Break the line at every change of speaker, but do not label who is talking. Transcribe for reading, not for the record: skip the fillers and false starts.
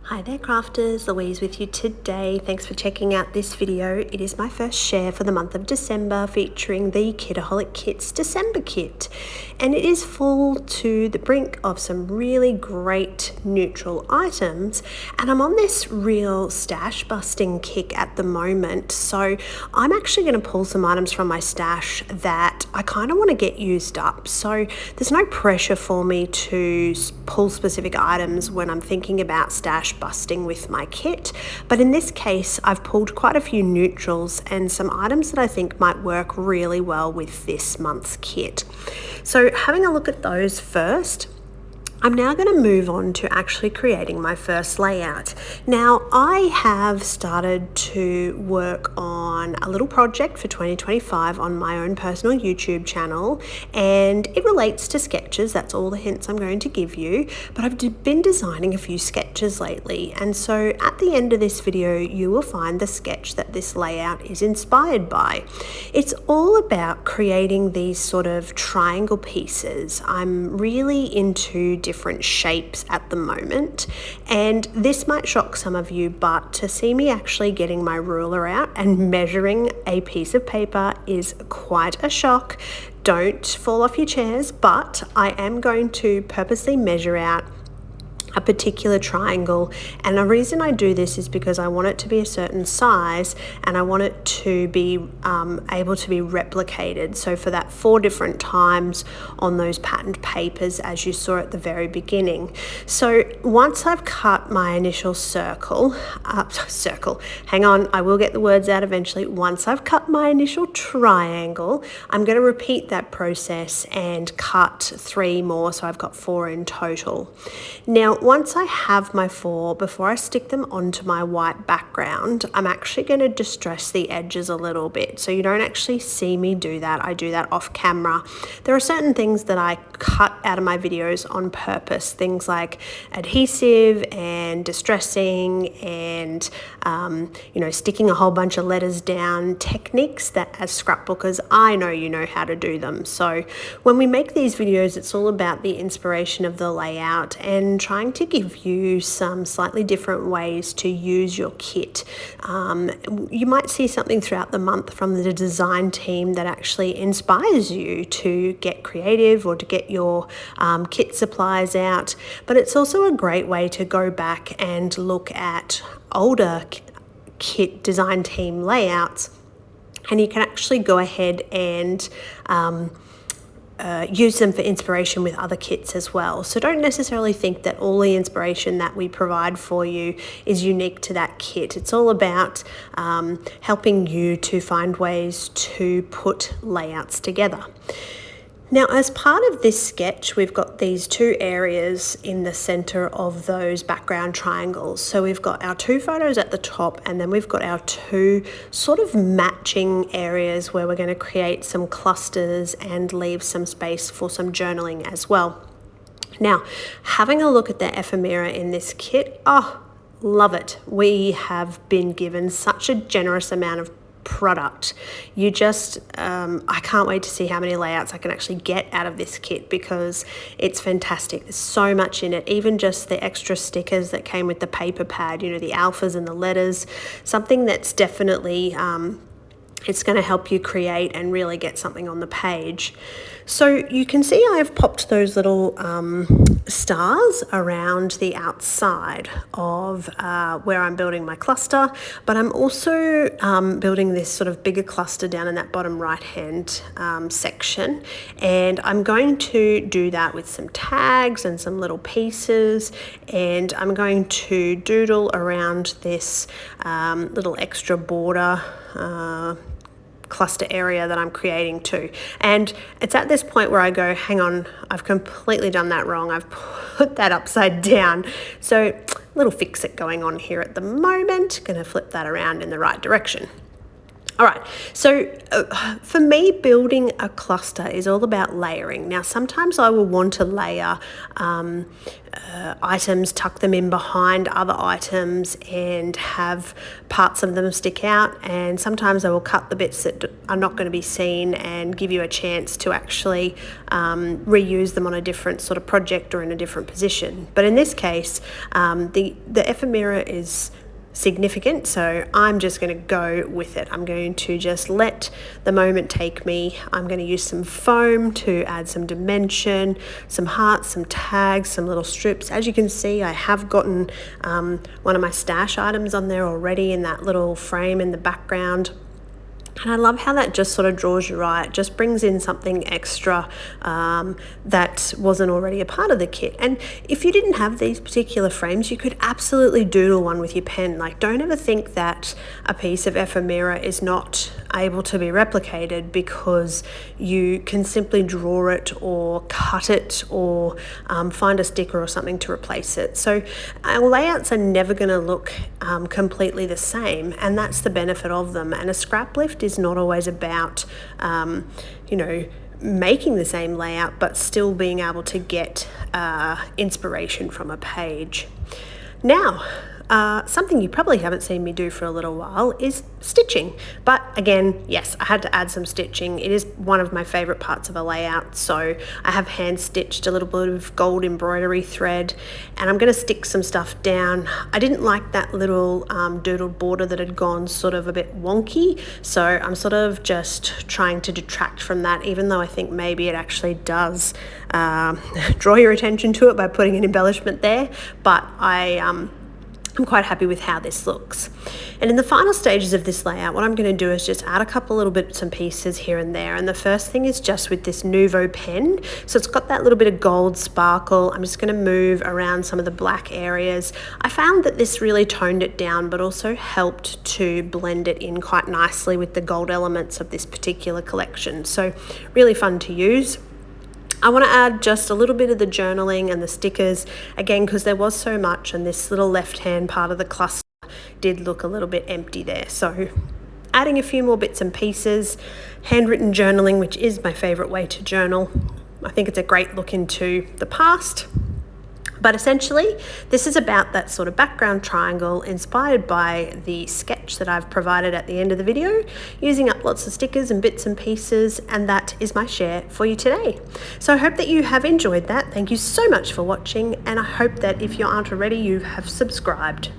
Hi there crafters, Louise with you today. Thanks for checking out this video. It is my first share for the month of December featuring the Kitaholic Kits December kit. And it is full to the brink of some really great neutral items. And I'm on this real stash busting kick at the moment. So I'm actually going to pull some items from my stash that I kind of want to get used up. So there's no pressure for me to pull specific items when I'm thinking about stash busting with my kit, but in this case I've pulled quite a few neutrals and some items that I think might work really well with this month's kit. So having a look at those first, I'm now going to move on to actually creating my first layout. Now I have started to work on a little project for 2025 on my own personal YouTube channel, and it relates to sketches. That's all the hints I'm going to give you, but I've been designing a few sketches lately, and so at the end of this video you will find the sketch that this layout is inspired by. It's all about creating these sort of triangle pieces. I'm really into different shapes at the moment, and this might shock some of you, but to see me actually getting my ruler out and measuring a piece of paper is quite a shock. Don't fall off your chairs, but I am going to purposely measure out a particular triangle, and the reason I do this is because I want it to be a certain size and I want it to be able to be replicated. So for that 4 different times on those patterned papers as you saw at the very beginning. So once I've cut my initial circle, hang on, I will get the words out eventually. Once I've cut my initial triangle, I'm going to repeat that process and cut 3 more, so I've got 4 in total. Now once I have my 4, before I stick them onto my white background, I'm actually going to distress the edges a little bit. So you don't actually see me do that. I do that off camera. There are certain things that I cut out of my videos on purpose, things like adhesive and distressing and sticking a whole bunch of letters down, techniques that as scrapbookers I know you know how to do them. So when we make these videos, it's all about the inspiration of the layout and trying to give you some slightly different ways to use your kit. You might see something throughout the month from the design team that actually inspires you to get creative or to get your kit supplies out, but it's also a great way to go back and look at older kit design team layouts, and you can actually go ahead and use them for inspiration with other kits as well. So don't necessarily think that all the inspiration that we provide for you is unique to that kit. It's all about helping you to find ways to put layouts together. Now, as part of this sketch, we've got these 2 areas in the center of those background triangles. So we've got our 2 photos at the top, and then we've got our 2 sort of matching areas where we're going to create some clusters and leave some space for some journaling as well. Now, having a look at the ephemera in this kit, love it. We have been given such a generous amount of product. You just I can't wait to see how many layouts I can actually get out of this kit, because it's fantastic. There's so much in it, even just the extra stickers that came with the paper pad, the alphas and the letters, something that's definitely it's going to help you create and really get something on the page. So you can see I've popped those little stars around the outside of where I'm building my cluster, but I'm also building this sort of bigger cluster down in that bottom right hand section, and I'm going to do that with some tags and some little pieces, and I'm going to doodle around this little extra border cluster area that I'm creating too. And it's at this point where I go, hang on, I've completely done that wrong. I've put that upside down. So little fix it going on here at the moment. Gonna flip that around in the right direction. All right, so for me, building a cluster is all about layering. Now, sometimes I will want to layer items, tuck them in behind other items and have parts of them stick out, and sometimes I will cut the bits that are not going to be seen and give you a chance to actually reuse them on a different sort of project or in a different position. But in this case, the ephemera is significant, so I'm just going to go with it. I'm going to just let the moment take me. I'm going to use some foam to add some dimension, some hearts, some tags, some little strips. As you can see, I have gotten one of my stash items on there already in that little frame in the background. And I love how that just sort of draws your eye. It just brings in something extra that wasn't already a part of the kit. And if you didn't have these particular frames, you could absolutely doodle one with your pen. Like, don't ever think that a piece of ephemera is not able to be replicated because you can simply draw it or cut it or find a sticker or something to replace it. So our layouts are never going to look completely the same, and that's the benefit of them. And a scrap lift is not always about making the same layout, but still being able to get inspiration from a page. Now, something you probably haven't seen me do for a little while is stitching. But again, yes, I had to add some stitching. It is one of my favorite parts of a layout. So I have hand stitched a little bit of gold embroidery thread, and I'm going to stick some stuff down. I didn't like that little doodled border that had gone sort of a bit wonky. So I'm sort of just trying to detract from that, even though I think maybe it actually does draw your attention to it by putting an embellishment there. But I'm quite happy with how this looks. And in the final stages of this layout, what I'm going to do is just add a couple little bits and pieces here and there. And the first thing is just with this Nouveau pen. So it's got that little bit of gold sparkle. I'm just going to move around some of the black areas. I found that this really toned it down, but also helped to blend it in quite nicely with the gold elements of this particular collection. So really fun to use. I want to add just a little bit of the journaling and the stickers, again, because there was so much and this little left-hand part of the cluster did look a little bit empty there. So adding a few more bits and pieces, handwritten journaling, which is my favorite way to journal. I think it's a great look into the past. But essentially, this is about that sort of background triangle inspired by the sketch that I've provided at the end of the video, using up lots of stickers and bits and pieces, and that is my share for you today. So I hope that you have enjoyed that. Thank you so much for watching, and I hope that if you aren't already, you have subscribed.